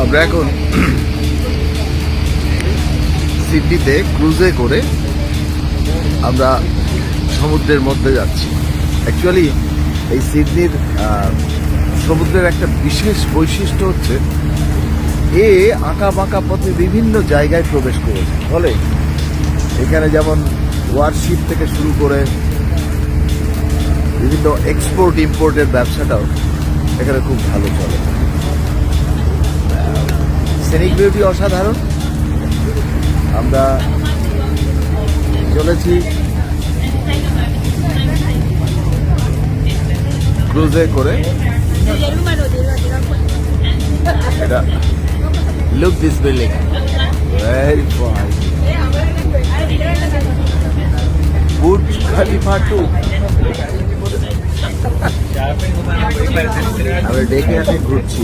আমরা এখন সিডনিতে ক্রুজে করে আমরা সমুদ্রের মধ্যে যাচ্ছি। অ্যাকচুয়ালি এই সিডনির সমুদ্রের একটা বিশেষ বৈশিষ্ট্য হচ্ছে এ আঁকা বাঁকা পথে বিভিন্ন জায়গায় প্রবেশ করেছে। ফলে এখানে যেমন ওয়ারশিপ থেকে শুরু করে বিভিন্ন এক্সপোর্ট ইম্পোর্টের ব্যবসাটাও এখানে খুব ভালো চলে। সিনিক বিউটি অসাধারণ। আমরা চলেছি ক্রুজে করে। এটা look this building, very fine. Burj Khalifa 2 আমরা ডেকে ঘুরছি।